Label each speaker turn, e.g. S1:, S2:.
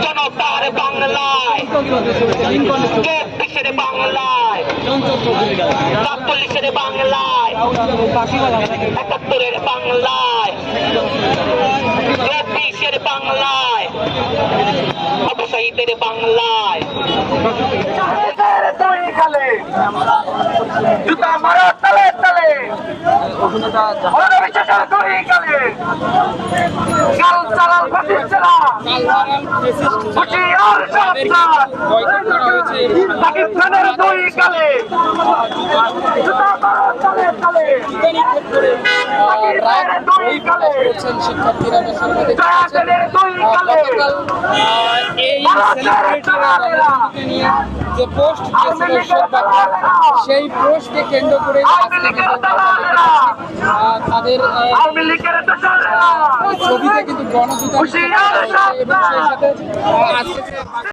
S1: জনতার বাংলায়, চব্বিশের বাংলায়, সাতচল্লিশের বাংলায়, ৭১-এর বাংলায়, চব্বিশের বাংলায়, অবসায়ীদের বাংলায়, জুতা মারা তালে তালে, চালাল ফাঁসিস্টরা, হুঁশিয়ার সাবধান, সাকিব খানের দুই গালে, জুতা মারা তালে তালে, সাকিবের দুই গালে, জয়াদের দুই গালে,
S2: যে পোস্ট সেই পোস্টকে কেন্দ্র করে তাদের ছবিতে কিন্তু গণজুতা এবং সেই সাথে আজকে